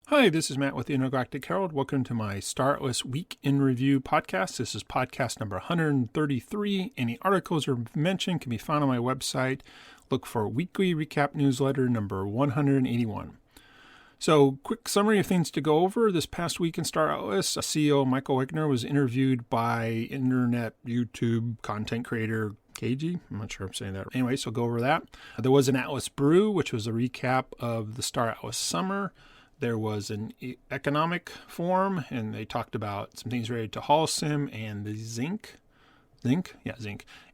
Hi, this is Matt with the Intergalactic Herald. Welcome to my Star Atlas Week in Review podcast. This is podcast number 133. Any articles or mentioned can be found on my website. Look for Weekly Recap Newsletter number 181. So, quick summary of things to go over. This past week in Star Atlas, CEO Michael Wegner was interviewed by internet YouTube content creator KG. I'm not sure I'm saying that. Anyway, so go over that. There was an Atlas Brew, which was a recap of the Star Atlas summer. There was an economic forum, and they talked about some things related to HoloSim and the Zinc.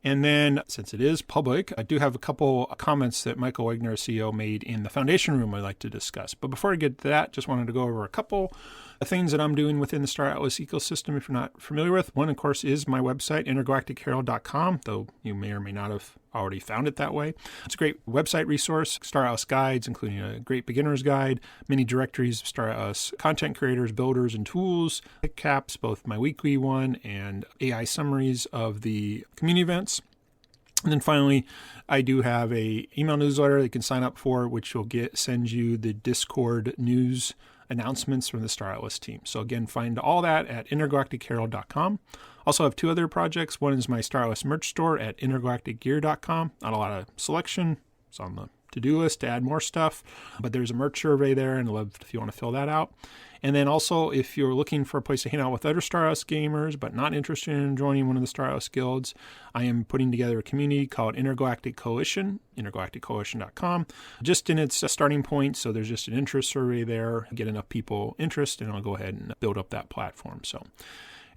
And then, since it is public, I do have a couple comments that Michael Wegner, CEO, made in the Foundation Room I'd like to discuss. But before I get to that, just wanted to go over a couple of things that I'm doing within the Star Atlas ecosystem, if you're not familiar with. One, of course, is my website, intergalacticherald.com, though you may or may not have already found it that way. It's a great website resource, Star Atlas guides, including a great beginner's guide, many directories of Star Atlas content creators, builders, and tools, caps, both my weekly one and AI summaries of the community events. And then finally, I do have a email newsletter that you can sign up for, which will send you the Discord news announcements from the Star Atlas team. So again, find all that at intergalacticherald.com. Also have two other projects. One is my Star Atlas merch store at intergalacticgear.com. Not a lot of selection. It's on the to-do list to add more stuff, but there's a merch survey there, and I'd love if you want to fill that out. And then also, if you're looking for a place to hang out with other Star Atlas gamers, but not interested in joining one of the Star Atlas guilds, I am putting together a community called Intergalactic Coalition, intergalacticcoalition.com, just in its starting point. So there's just an interest survey there, get enough people interested, and I'll go ahead and build up that platform. So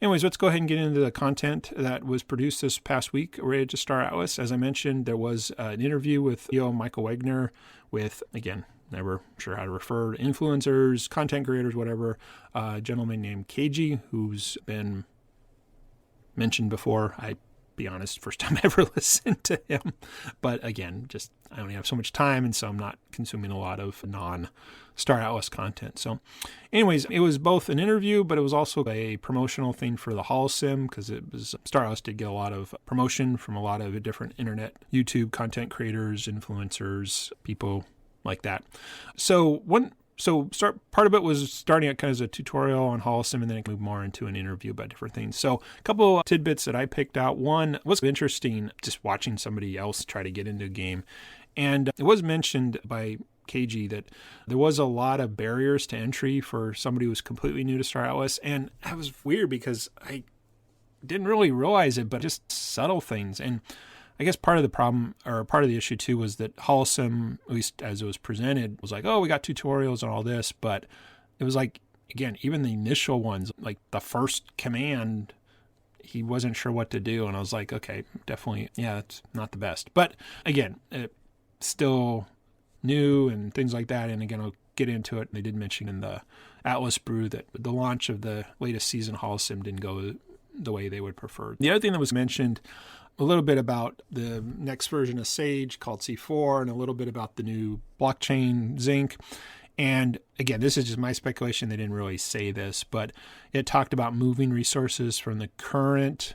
anyways, let's go ahead and get into the content that was produced this past week related to Star Atlas. As I mentioned, there was an interview with CEO Michael Wegner with, again, never sure how to refer to influencers, content creators, whatever, a gentleman named KG, who's been mentioned before. I be honest, first time I ever listened to him. But again, just I only have so much time, and so I'm not consuming a lot of non-Star Atlas content. So anyways, it was both an interview, but it was also a promotional thing for the HoloSim, because it was Star Atlas did get a lot of promotion from a lot of different internet YouTube content creators, influencers, people like that. Part of it was starting out kind of as a tutorial on HoloSim, and then it moved more into an interview about different things. So a couple of tidbits that I picked out. One was interesting, just watching somebody else try to get into a game. And it was mentioned by KG that there was a lot of barriers to entry for somebody who was completely new to Star Atlas. And that was weird because I didn't really realize it, but just subtle things. And I guess part of the problem, or part of the issue too, was that HoloSim, at least as it was presented, was like, oh, we got tutorials and all this, but it was like, again, even the initial ones, like the first command, he wasn't sure what to do, and I was like, okay, definitely, yeah, it's not the best. But again, it's still new and things like that, and again, I'll get into it. They did mention in the Atlas Brew that the launch of the latest season HoloSim didn't go the way they would prefer. The other thing that was mentioned, a little bit about the next version of Sage called C4, and a little bit about the new blockchain Zinc. And again, this is just my speculation. They didn't really say this, but it talked about moving resources from the current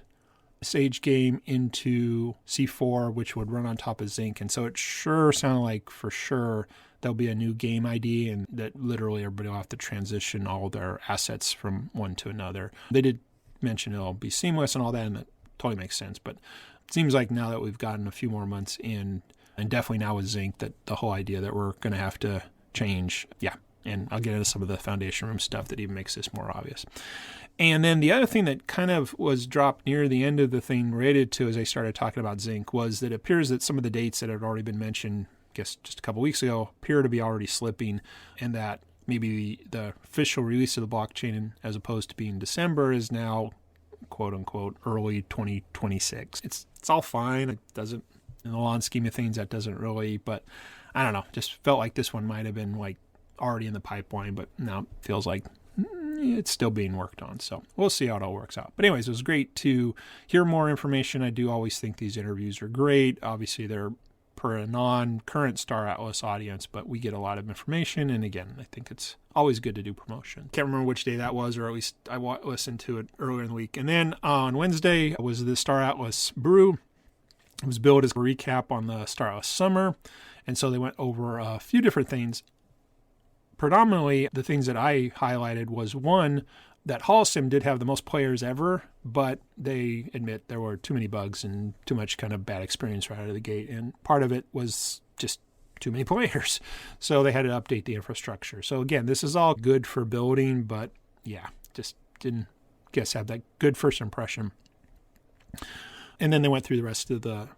Sage game into C4, which would run on top of Zinc. And so it sure sounded like for sure there'll be a new game ID, and that literally everybody will have to transition all their assets from one to another. They did mention it'll be seamless and all that, and that totally makes sense. But it seems like now that we've gotten a few more months in, and definitely now with Zinc, that the whole idea that we're going to have to change. Yeah. And I'll get into some of the Foundation Room stuff that even makes this more obvious. And then the other thing that kind of was dropped near the end of the thing related to, as I started talking about Zinc, was that it appears that some of the dates that had already been mentioned, I guess just a couple weeks ago, appear to be already slipping, and that maybe the official release of the blockchain, as opposed to being December, is now quote unquote early 2026. It's all fine. It doesn't, in the long scheme of things, that doesn't really, but I don't know, just felt like this one might have been like already in the pipeline, but now it feels like it's still being worked on. So we'll see how it all works out. But anyways, it was great to hear more information. I do always think these interviews are great. Obviously, they're per a non-current Star Atlas audience, but we get a lot of information. And again, I think it's always good to do promotion. Can't remember which day that was, or at least I listened to it earlier in the week. And then on Wednesday was the Star Atlas Brew. It was billed as a recap on the Star Atlas summer. And so they went over a few different things. predominantly the things that I highlighted was one, that HoloSim did have the most players ever, but they admit there were too many bugs and too much kind of bad experience right out of the gate. And part of it was just too many players. So they had to update the infrastructure. So again, this is all good for building, but yeah, just didn't have that good first impression. And then they went through the rest of the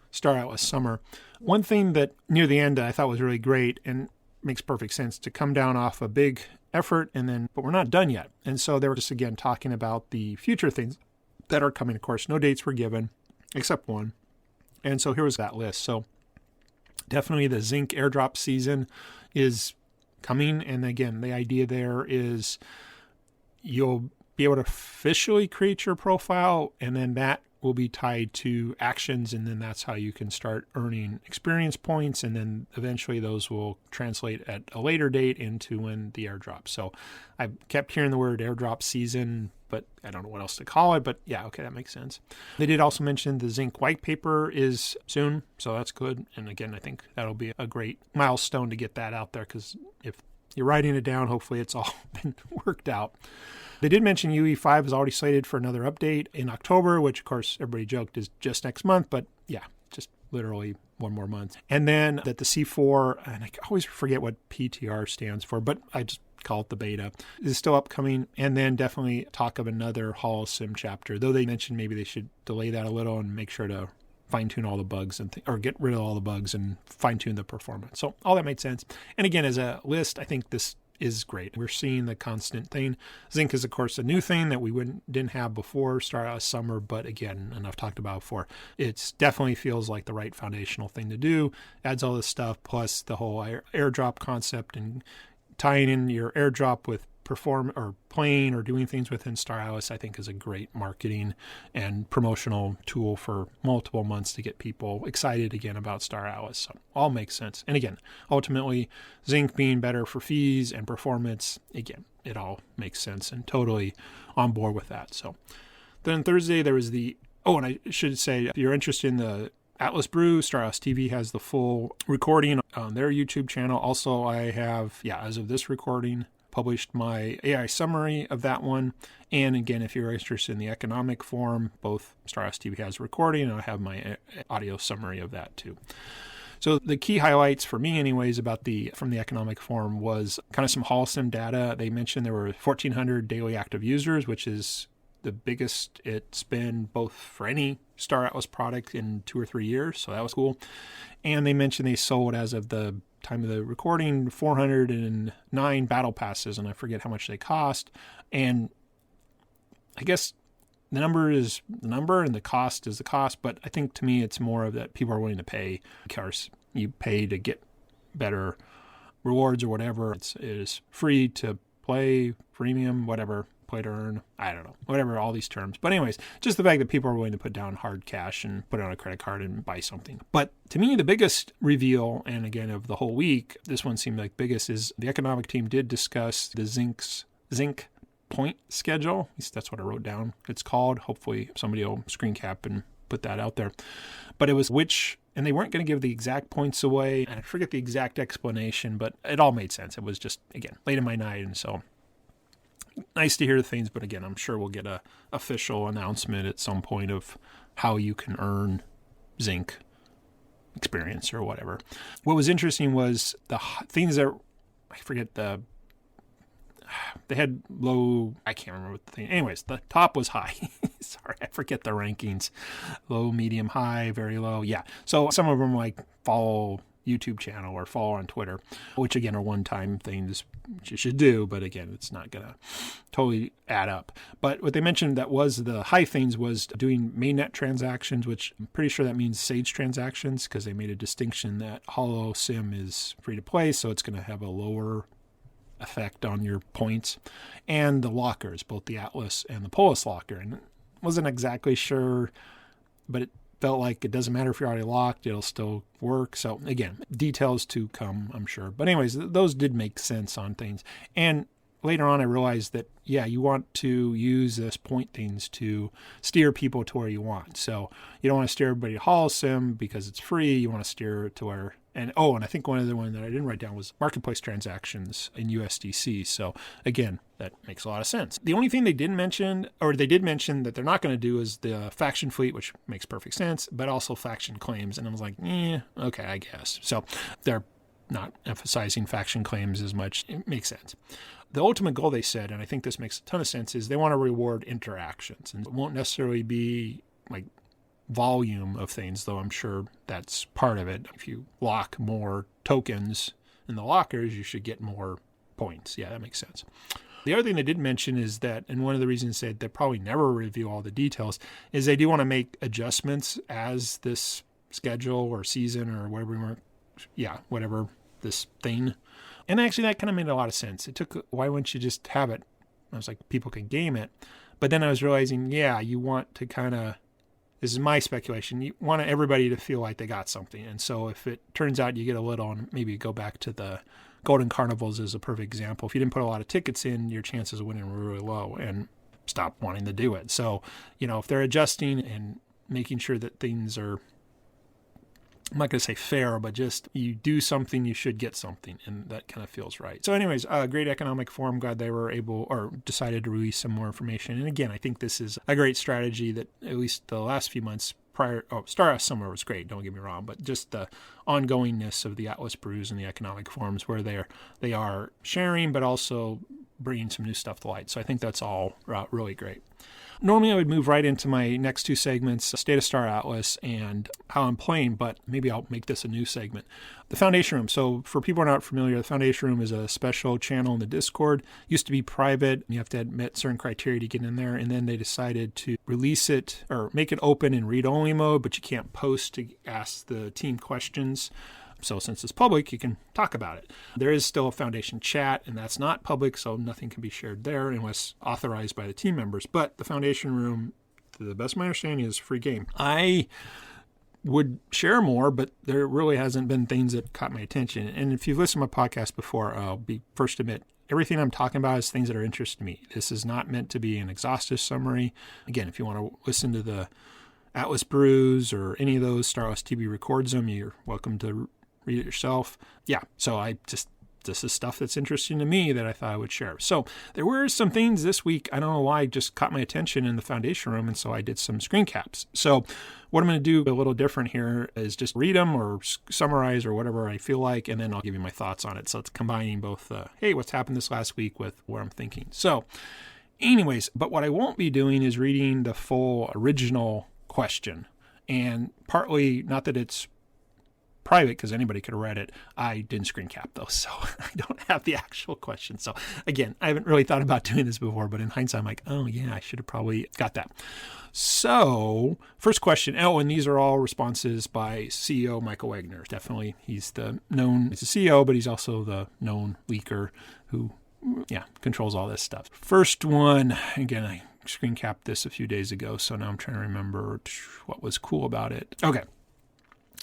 Star Atlas Summer. One thing that near the end I thought was really great and makes perfect sense to come down off a big effort but we're not done yet. And so they were just again talking about the future things that are coming. Of course, no dates were given except one. And so here was that list. So definitely the Zinc airdrop season is coming. And again, the idea there is you'll be able to officially create your profile, and then that will be tied to actions, and then that's how you can start earning experience points, and then eventually those will translate at a later date into when the airdrop. So I kept hearing the word airdrop season, but I don't know what else to call it, but yeah, okay, that makes sense. They did also mention the Zinc white paper is soon, so that's good. And again, I think that'll be a great milestone to get that out there, because if you're writing it down, hopefully it's all been worked out. They did mention UE5 is already slated for another update in October, which of course everybody joked is just next month, but yeah, just literally one more month. And then that the C4, and I always forget what PTR stands for, but I just call it the beta, is still upcoming. And then definitely talk of another HoloSim chapter, though they mentioned maybe they should delay that a little and make sure to fine-tune all the bugs or get rid of all the bugs and fine-tune the performance. So all that made sense. And again, as a list, I think this is great. We're seeing the constant thing. Zinc is, of course, a new thing that we didn't have before Star Atlas Summer, but again, and I've talked about before, it definitely feels like the right foundational thing to do. Adds all this stuff, plus the whole airdrop concept, and tying in your airdrop with playing or doing things within Star Atlas, I think is a great marketing and promotional tool for multiple months to get people excited again about Star Atlas. So all makes sense. And again, ultimately, Zinc being better for fees and performance, again, it all makes sense and totally on board with that. So then Thursday, there was and I should say, if you're interested in the Atlas Brew, Star Atlas TV has the full recording on their YouTube channel. Also, I have, as of this recording, published my AI summary of that one. And again, if you're interested in the economic forum, both Star Atlas TV has a recording, and I have my audio summary of that too. So the key highlights for me anyways from the economic forum was kind of some HoloSim data. They mentioned there were 1,400 daily active users, which is the biggest it's been both for any Star Atlas product in 2 or 3 years. So that was cool. And they mentioned they sold, as of the time of the recording, 409 battle passes, and I forget how much they cost. And I guess the number is the number and the cost is the cost, but I think to me it's more of that people are willing to pay because you pay to get better rewards or whatever. It is free to play, premium, whatever, play to earn, I don't know, whatever, all these terms. But anyways, just the fact that people are willing to put down hard cash and put it on a credit card and buy something. But to me, the biggest reveal, and again, of the whole week, this one seemed like biggest, is the economic team did discuss the Zinc point schedule. At least that's what I wrote down. It's called. Hopefully somebody will screen cap and put that out there. But it was and they weren't going to give the exact points away. And I forget the exact explanation, but it all made sense. It was just, again, late in my night. And so nice to hear things, but again, I'm sure we'll get a official announcement at some point of how you can earn Zinc experience or whatever. What was interesting was the things that, I forget they had low, I can't remember what the thing, anyways, the top was high. Sorry, I forget the rankings. Low, medium, high, very low. Yeah. So some of them like follow YouTube channel or follow on Twitter, which again are one-time things which you should do, but again, it's not going to totally add up. But what they mentioned that was the high things was doing mainnet transactions, which I'm pretty sure that means Sage transactions, because they made a distinction that HoloSim is free to play, so it's going to have a lower effect on your points. And the lockers, both the Atlas and the Polis locker, and wasn't exactly sure, but it felt like it doesn't matter if you're already locked, it'll still work. So again, details to come, I'm sure. But anyways, those did make sense on things. And later on, I realized that, you want to use this point things to steer people to where you want. So you don't want to steer everybody to HoloSim because it's free. You want to steer it to where And I think one other one that I didn't write down was marketplace transactions in USDC. So again, that makes a lot of sense. The only thing they did mention that they're not going to do is the faction fleet, which makes perfect sense, but also faction claims. And I was like, okay, I guess. So they're not emphasizing faction claims as much. It makes sense. The ultimate goal, they said, and I think this makes a ton of sense, is they want to reward interactions. And it won't necessarily be like volume of things, though I'm sure that's part of it. If you lock more tokens in the lockers, you should get more points. Yeah, that makes sense. The other thing they did mention is that, and one of the reasons they probably never reveal all the details, is they do want to make adjustments as this schedule or season or whatever this thing. And actually that kind of made a lot of sense. Why wouldn't you just have it? I was like, people can game it. But then I was realizing, you want to kind of, this is my speculation, you want everybody to feel like they got something. And so if it turns out you get a little, and maybe go back to the Golden Carnivals as a perfect example, if you didn't put a lot of tickets in, your chances of winning were really low and stop wanting to do it. So, if they're adjusting and making sure that things are, I'm not going to say fair, but just you do something, you should get something. And that kind of feels right. So anyways, great economic forum. Glad they were able or decided to release some more information. And again, I think this is a great strategy that at least the last few months Stardust Summer was great, don't get me wrong, but just the ongoingness of the Atlas Brews and the economic forums where they are sharing, but also bringing some new stuff to light. So I think that's all really great. Normally I would move right into my next two segments, State of Star Atlas and how I'm playing, but maybe I'll make this a new segment. The Foundation Room. So for people who are not familiar, the Foundation Room is a special channel in the Discord. Used to be private. You have to admit certain criteria to get in there. And then they decided to release it or make it open in read-only mode, but you can't post to ask the team questions. So since it's public, you can talk about it. There is still a Foundation chat, and that's not public, so nothing can be shared there unless authorized by the team members. But the Foundation Room, to the best of my understanding, is a free game. I would share more, but there really hasn't been things that caught my attention. And if you've listened to my podcast before, I'll be first to admit, everything I'm talking about is things that are interesting to me. This is not meant to be an exhaustive summary. Again, if you want to listen to the Atlas Brews or any of those, Star Wars TV records them, you're welcome to read it yourself. So this is stuff that's interesting to me that I thought I would share. So there were some things this week, I don't know why, just caught my attention in the Foundation Room, and so I did some screen caps. So what I'm going to do a little different here is just read them or summarize or whatever I feel like, and then I'll give you my thoughts on it. So it's combining both, what's happened this last week with what I'm thinking. So anyways, but what I won't be doing is reading the full original question. And partly, not that it's private because anybody could have read it, I didn't screen cap those, so I don't have the actual question. So again, I haven't really thought about doing this before, but in hindsight, I'm like, I should have probably got that. So first question, and these are all responses by CEO Michael Wagner. Definitely, he's the CEO, but he's also the known leaker who, controls all this stuff. First one, again, I screen capped this a few days ago, so now I'm trying to remember what was cool about it. Okay.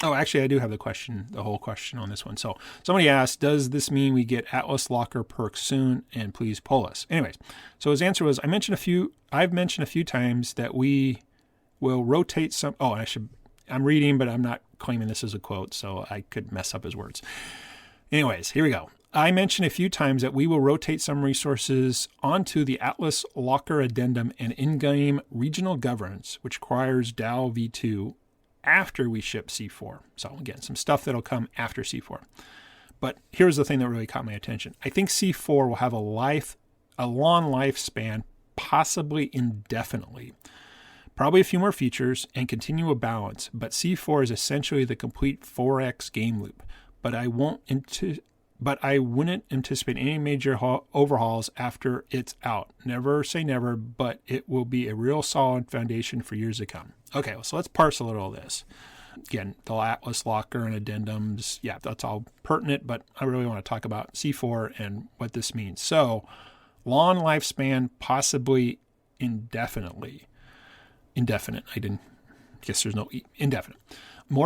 Oh, actually, I do have the whole question on this one. So somebody asked, does this mean we get Atlas Locker perks soon? And please poll us. Anyways, so his answer was, I've mentioned a few times that we will rotate some. I'm reading, but I'm not claiming this as a quote, so I could mess up his words. Anyways, here we go. I mentioned a few times that we will rotate some resources onto the Atlas Locker Addendum and in-game regional governance, which requires DAO v2 after we ship C4. So again, some stuff that'll come after C4. But here's the thing that really caught my attention. I think C4 will have a long lifespan, possibly indefinitely. Probably a few more features and continue a balance, but C4 is essentially the complete 4X game loop. But I wouldn't anticipate any major overhauls after it's out. Never say never, but it will be a real solid foundation for years to come. Okay, so let's parse a little of this. Again, the Atlas Locker and addendums, that's all pertinent, but I really want to talk about C4 and what this means. So, long lifespan, possibly indefinitely. Indefinite, there's no indefinite.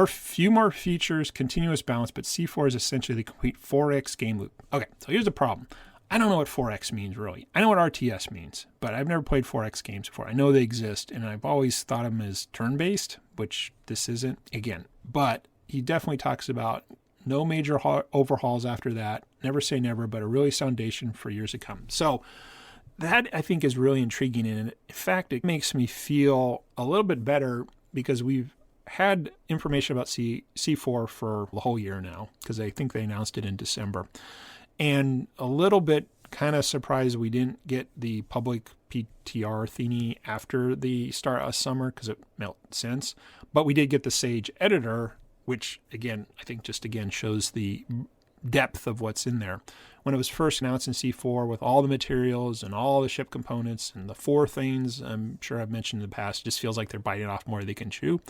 Few more features, continuous balance, but C4 is essentially the complete 4X game loop. Okay, so here's the problem. I don't know what 4X means, really. I know what RTS means, but I've never played 4X games before. I know they exist, and I've always thought of them as turn-based, which this isn't, again. But he definitely talks about No major overhauls after that. Never say never, but a really foundation for years to come. So that, I think, is really intriguing. And in fact, it makes me feel a little bit better because we've had information about C4 for the whole year now, because I think they announced it in December. And a little bit kind of surprised we didn't get the public PTR thingy after the start of summer, because it made sense. But we did get the Sage editor, which again, I think just again shows the depth of what's in there. When it was first announced in C4 with all the materials and all the ship components and the 4 things, I'm sure I've mentioned in the past, it just feels like they're biting off more than they can chew.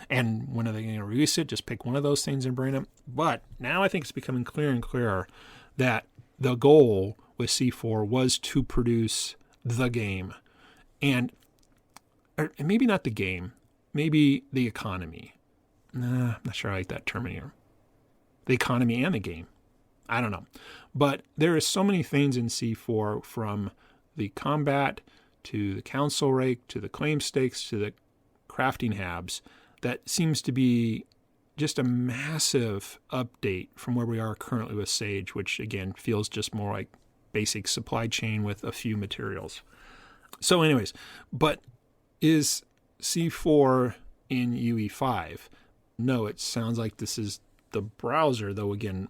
And when are they going to release it? Just pick one of those things and bring it. But now I think it's becoming clearer and clearer that the goal with C4 was to produce the game. And or maybe not the game, maybe the economy. I'm not sure I like that term here. The economy and the game. I don't know. But there is so many things in C4, from the combat to the council rake to the claim stakes to the crafting habs, that seems to be just a massive update from where we are currently with Sage, which again feels just more like basic supply chain with a few materials. So anyways, but is C4 in UE5? No, it sounds like this is the browser, though again,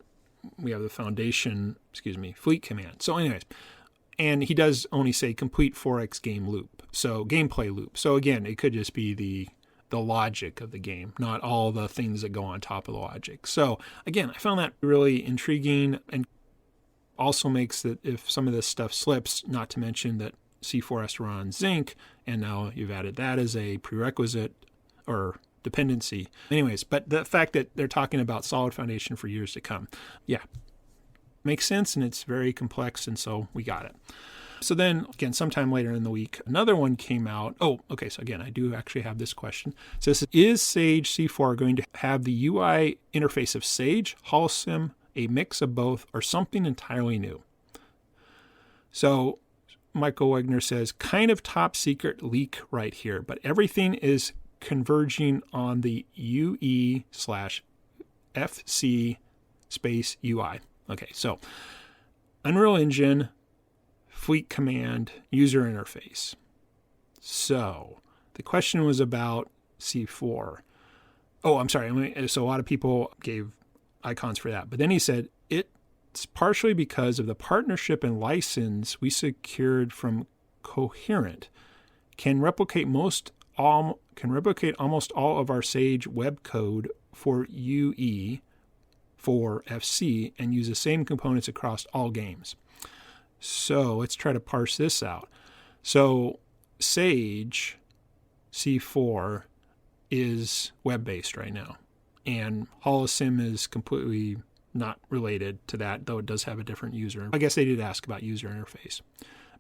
we have the foundation, fleet command. So anyways, and he does only say complete 4x game loop. So gameplay loop. So again, it could just be the logic of the game, not all the things that go on top of the logic. So again, I found that really intriguing, and also makes that if some of this stuff slips, not to mention that C4 has to run on Zinc, and now you've added that as a prerequisite or dependency. Anyways, but the fact that they're talking about solid foundation for years to come, yeah, makes sense, and it's very complex, and so we got it. So then, again, sometime later in the week, another one came out. Oh, okay, so again, I do actually have this question. It says, is Sage C4 going to have the UI interface of Sage, Holocim, a mix of both, or something entirely new? So Michael Wegner says, kind of top secret leak right here, but everything is converging on the UE/FC space UI. Okay, so Unreal Engine, Fleet Command, user interface. So the question was about C4. Oh, I'm sorry. So a lot of people gave icons for that. But then he said, it's partially because of the partnership and license we secured from Coherent. Can replicate almost all of our Sage web code for UE for FC and use the same components across all games. So let's try to parse this out. So Sage C4 is web-based right now, and Holocim is completely not related to that, though it does have a different user. I guess they did ask about user interface.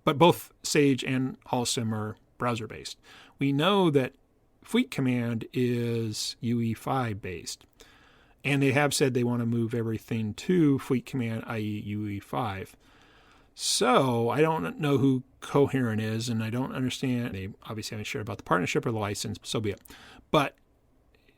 But both Sage and Holocim are browser-based. We know that Fleet Command is UE5 based, and they have said they want to move everything to Fleet Command, i.e. UE5. So I don't know who Coherent is, and I don't understand. They obviously haven't shared about the partnership or the license, so be it. But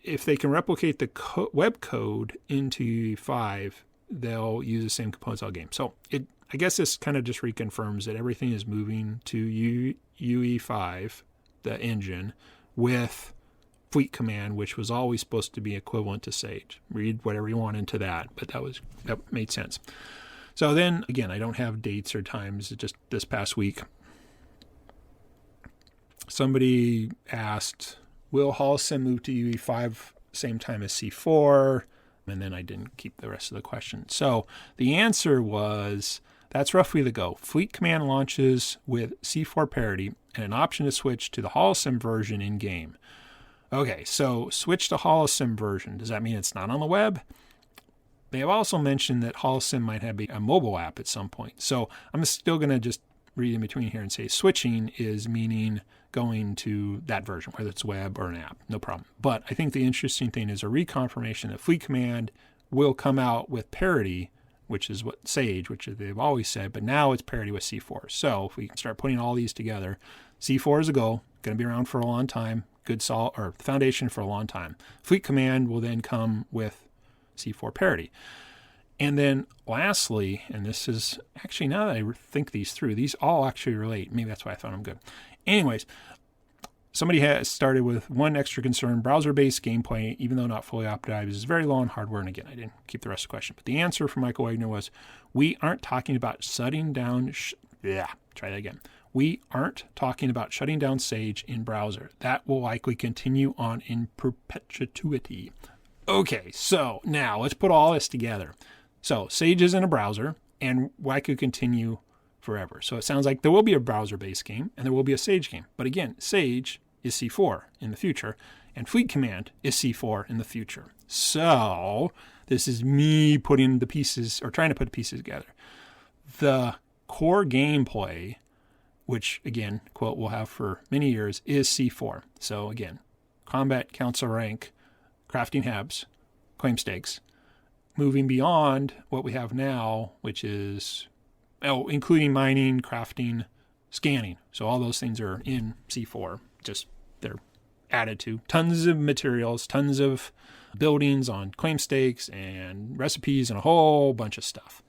if they can replicate the web code into UE5, they'll use the same components all game. So I guess this kind of just reconfirms that everything is moving to UE5, the engine, with Fleet Command, which was always supposed to be equivalent to Sage. Read whatever you want into that, but that made sense. So then, again, I don't have dates or times, just this past week. Somebody asked, will Holocim move to UE5 same time as C4? And then I didn't keep the rest of the question. So the answer was, that's roughly the go. Fleet Command launches with C4 parity and an option to switch to the Holocim version in-game. Okay, so switch to Holocim version. Does that mean it's not on the web? They have also mentioned that Holocim might have a mobile app at some point. So I'm still going to just read in between here and say switching is meaning going to that version, whether it's web or an app, no problem. But I think the interesting thing is a reconfirmation that Fleet Command will come out with parity, which is what Sage, which they've always said, but now it's parity with C4. So if we can start putting all these together, C4 is a go, going to be around for a long time, good solid or foundation for a long time. Fleet Command will then come with C4 parity. And then lastly, and this is actually, now that I think these through, these all actually relate. Maybe that's why I found them good. Anyways, somebody has started with one extra concern: browser-based gameplay, even though not fully optimized, is very low on hardware. And again, I didn't keep the rest of the question. But the answer from Michael Wagner was, we aren't talking about shutting down... try that again. We aren't talking about shutting down Sage in browser. That will likely continue on in perpetuity. Okay, so now let's put all this together. So Sage is in a browser, and why could continue forever? So it sounds like there will be a browser-based game, and there will be a Sage game. But again, Sage is C4 in the future, and Fleet Command is C4 in the future. So this is me putting the pieces, or trying to put the pieces together. The core gameplay, which again, quote, we'll have for many years, is C4. So again, combat, council rank, crafting habs, claim stakes. Moving beyond what we have now, which is, including mining, crafting, scanning. So all those things are in C4. Just they're added to. Tons of materials, tons of buildings on claim stakes and recipes and a whole bunch of stuff.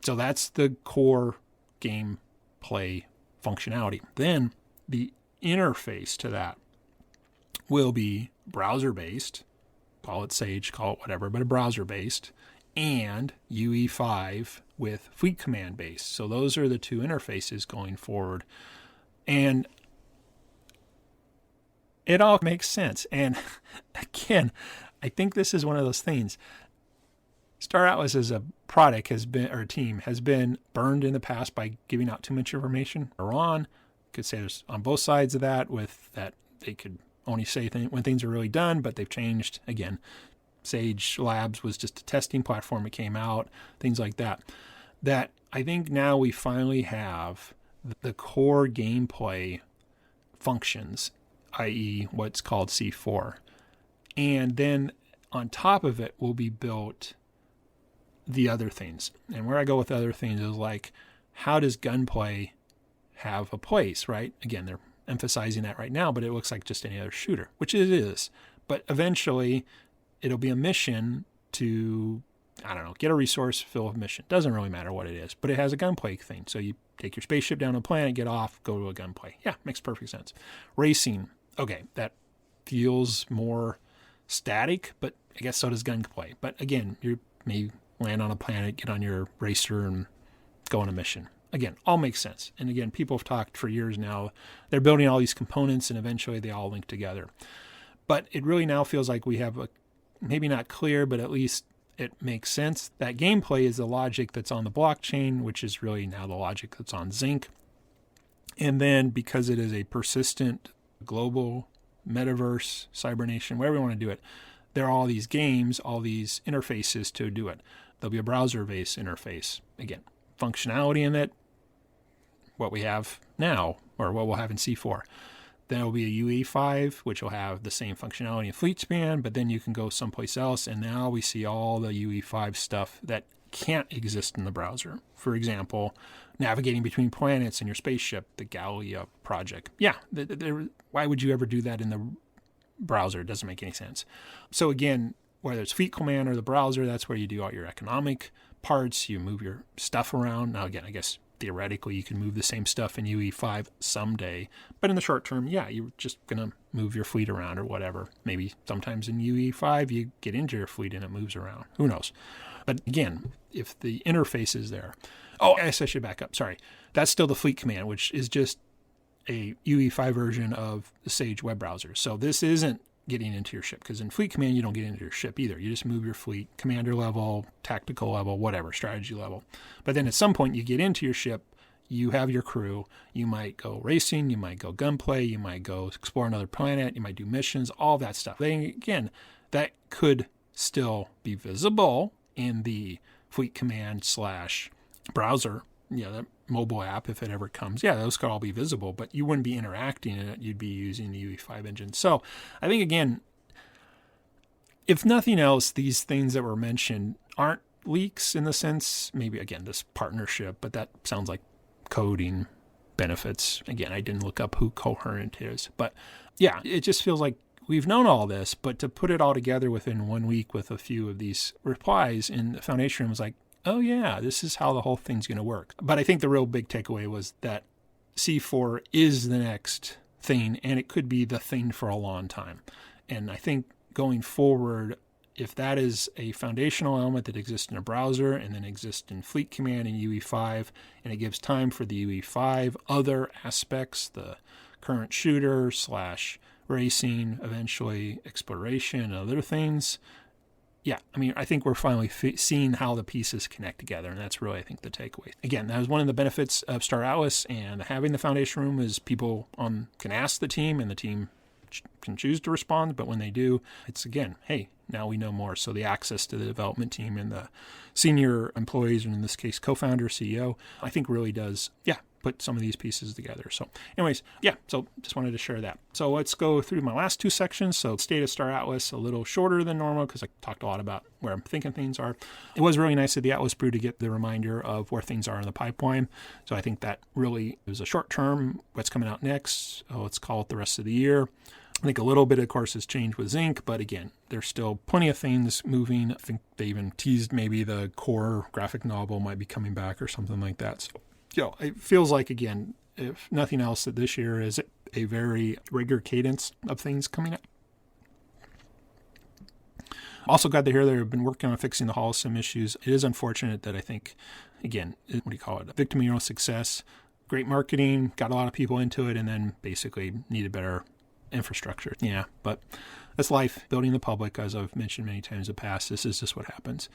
So that's the core gameplay functionality. Then the interface to that will be browser-based. Call it Sage, call it whatever, but a browser-based, and UE5 with Fleet Command-based. So those are the two interfaces going forward. And it all makes sense. And again, I think this is one of those things. Star Atlas as a product team has been burned in the past by giving out too much information. Iran could say there's on both sides of that, with that they could only say when things are really done, but they've changed. Again, Sage Labs was just a testing platform. It came out, things like that. That I think now we finally have the core gameplay functions, i.e. what's called C4. And then on top of it will be built the other things. And where I go with other things is like, how does gunplay have a place, right? Again, they're emphasizing that right now, but it looks like just any other shooter, which it is. But eventually it'll be a mission to, I don't know, get a resource, fill a mission. Doesn't really matter what it is, but it has a gunplay thing. So you take your spaceship down to a planet, get off, go to a gunplay. Yeah, makes perfect sense. Racing, okay, that feels more static, but I guess so does gunplay. But again, you may land on a planet, get on your racer, and go on a mission. Again, all makes sense. And again, people have talked for years now. They're building all these components, and eventually they all link together. But it really now feels like we have a, maybe not clear, but at least it makes sense. That gameplay is the logic that's on the blockchain, which is really now the logic that's on Zinc. And then because it is a persistent global metaverse, cybernation, whatever you want to do it, there are all these games, all these interfaces to do it. There'll be a browser-based interface. Again, functionality in it, what we have now, or what we'll have in C4. Then it'll be a UE5, which will have the same functionality in Fleet Span, but then you can go someplace else, and now we see all the UE5 stuff that can't exist in the browser. For example, navigating between planets in your spaceship, the Galileo project. Yeah, why would you ever do that in the browser? It doesn't make any sense. So again, whether it's Fleet Command or the browser, that's where you do all your economic parts. You move your stuff around. Now, again, I guess theoretically you can move the same stuff in UE5 someday, but in the short term, yeah, you're just going to move your fleet around or whatever. Maybe sometimes in UE5 you get into your fleet and it moves around. Who knows? But again, if the interface is there. Oh, I guess I should back up. Sorry. That's still the Fleet Command, which is just a UE5 version of the Sage web browser. So this isn't getting into your ship, because in Fleet Command you don't get into your ship either. You just move your fleet, commander level, tactical level, whatever, strategy level. But then at some point you get into your ship, you have your crew, you might go racing, you might go gunplay, you might go explore another planet, you might do missions, all that stuff. Then again, that could still be visible in the Fleet Command / browser, that mobile app, if it ever comes. Yeah, those could all be visible, but you wouldn't be interacting in it. You'd be using the UE5 engine. So I think, again, if nothing else, these things that were mentioned aren't leaks in the sense, maybe, again, this partnership, but that sounds like coding benefits. Again, I didn't look up who Coherent is, but yeah, it just feels like we've known all this, but to put it all together within 1 week with a few of these replies in the Foundation Room was like, oh yeah, this is how the whole thing's going to work. But I think the real big takeaway was that C4 is the next thing, and it could be the thing for a long time. And I think going forward, if that is a foundational element that exists in a browser and then exists in Fleet Command and UE5, and it gives time for the UE5 other aspects, the current shooter / racing, eventually exploration and other things, yeah, I mean, I think we're finally seeing how the pieces connect together, and that's really, I think, the takeaway. Again, that was one of the benefits of Star Atlas, and having the Foundation Room is people can ask the team, and the team can choose to respond, but when they do, it's, again, hey, now we know more. So the access to the development team and the senior employees, and in this case, co-founder, CEO, I think really does, put some of these pieces together. So anyways, so just wanted to share that. So let's go through my last two sections. So State of Star Atlas, a little shorter than normal because I talked a lot about where I'm thinking things are. It was really nice at the Atlas Brew to get the reminder of where things are in the pipeline. So I think that really is a short term, what's coming out next. Let's call it the rest of the year. I think a little bit, of course, has changed with Zinc, but again, there's still plenty of things moving. I think they even teased maybe the core graphic novel might be coming back or something like that. So it feels like, again, if nothing else, that this year is a very regular cadence of things coming up. Also glad to hear they've been working on fixing the Holosim issues. It is unfortunate that I think, again, victim of your own success, great marketing, got a lot of people into it, and then basically needed better infrastructure. Yeah, but that's life, building the public, as I've mentioned many times in the past. This is just what happens.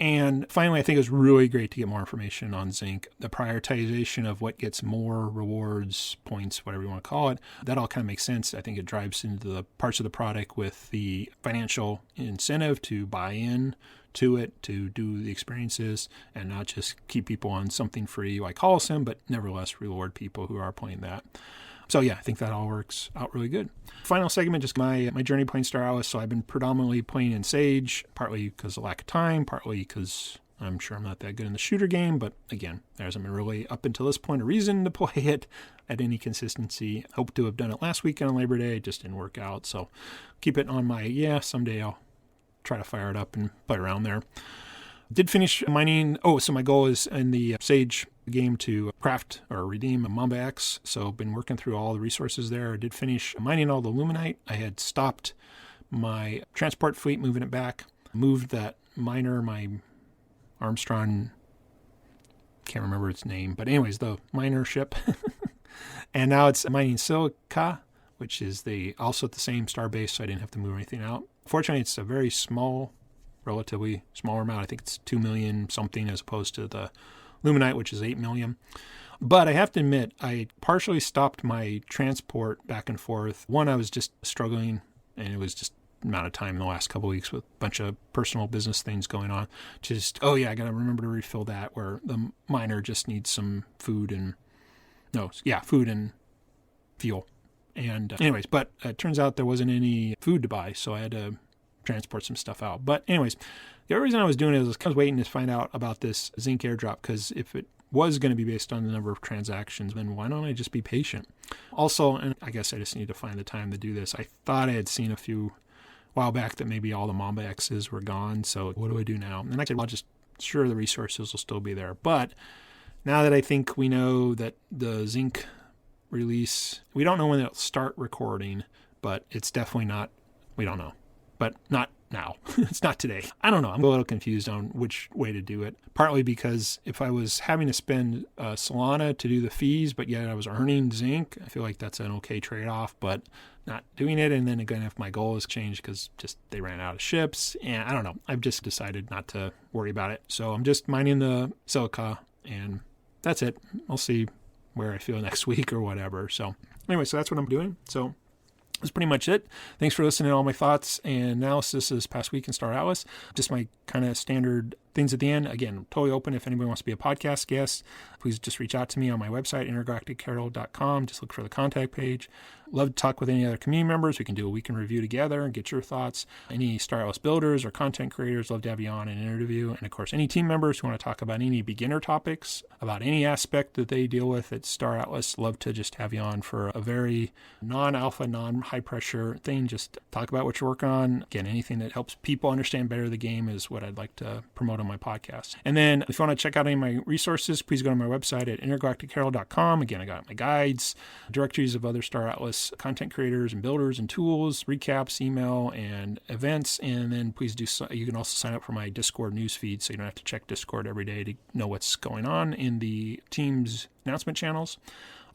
And finally, I think it was really great to get more information on Zinc, the prioritization of what gets more rewards, points, whatever you want to call it. That all kind of makes sense. I think it drives into the parts of the product with the financial incentive to buy in to it, to do the experiences, and not just keep people on something free like Holosim, but nevertheless reward people who are playing that. So I think that all works out really good. Final segment, just my journey playing Star Atlas. So I've been predominantly playing in Sage, partly because of lack of time, partly because I'm sure I'm not that good in the shooter game. But again, there hasn't been really, up until this point, a reason to play it at any consistency. Hope to have done it last weekend on Labor Day. It just didn't work out. So keep it on my, someday I'll try to fire it up and play around there. Did finish mining. So my goal is in the Sage game to craft or redeem a Mamba X. So been working through all the resources there. I did finish mining all the Luminite. I had stopped my transport fleet, moving it back. Moved that miner, my Armstrong, can't remember its name, but anyways, the miner ship. And now it's mining Silica, which is also at the same star base, so I didn't have to move anything out. Fortunately, it's a very relatively smaller amount. I think it's 2 million something as opposed to the Luminite, which is 8 million. But I have to admit, I partially stopped my transport back and forth. One, I was just struggling, and it was just amount of time in the last couple of weeks with a bunch of personal business things going on. I got to remember to refill that, where the miner just needs some food and fuel. And anyways, but it turns out there wasn't any food to buy, so I had to transport some stuff out. But anyways, the other reason I was doing it is I was waiting to find out about this Zinc airdrop, because if it was going to be based on the number of transactions, then why don't I just be patient? Also, and I guess I just need to find the time to do this, I thought I had seen a while back that maybe all the Mamba X's were gone, so what do I do now? And I said, sure, the resources will still be there. But now that I think we know that the Zinc release, we don't know when it'll start recording, but it's definitely not, we don't know. But not now. It's not today. I don't know. I'm a little confused on which way to do it. Partly because if I was having to spend Solana to do the fees, but yet I was earning Zinc, I feel like that's an okay trade-off, but not doing it. And then again, if my goal has changed because just they ran out of ships, and I don't know. I've just decided not to worry about it. So I'm just mining the Silica, and that's it. I'll see where I feel next week or whatever. So anyway, so that's what I'm doing. So that's pretty much it. Thanks for listening to all my thoughts and analysis this past week in Star Atlas. Just my kind of standard things at the end. Again, I'm totally open if anybody wants to be a podcast guest. Please just reach out to me on my website, intergalacticherald.com. Just look for the contact page. Love to talk with any other community members. We can do a week in review together and get your thoughts. Any Star Atlas builders or content creators, love to have you on in an interview. And of course, any team members who want to talk about any beginner topics, about any aspect that they deal with at Star Atlas, love to just have you on for a very non-alpha, non-high pressure thing. Just talk about what you're working on. Again, anything that helps people understand better the game is what I'd like to promote on my podcast. And then if you want to check out any of my resources, please go to my website at intergalacticherald.com. Again, I got my guides, directories of other Star Atlas content creators and builders and tools, recaps, email, and events. And then please you can also sign up for my Discord news feed so you don't have to check Discord every day to know what's going on in the team's announcement channels.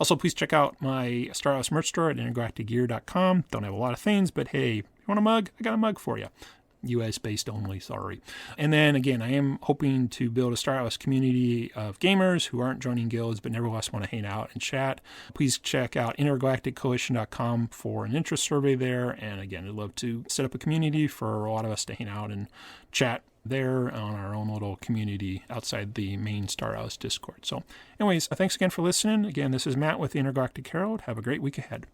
Also, please check out my Star Atlas merch store at intergalacticgear.com. Don't have a lot of things, but hey, you want a mug? I got a mug for you. US-based only, sorry. And then again, I am hoping to build a Star Atlas community of gamers who aren't joining guilds but nevertheless want to hang out and chat. Please check out intergalacticcoalition.com for an interest survey there. And again, I'd love to set up a community for a lot of us to hang out and chat there on our own little community outside the main Star Atlas Discord. So anyways, thanks again for listening. Again, this is Matt with the Intergalactic Herald. Have a great week ahead.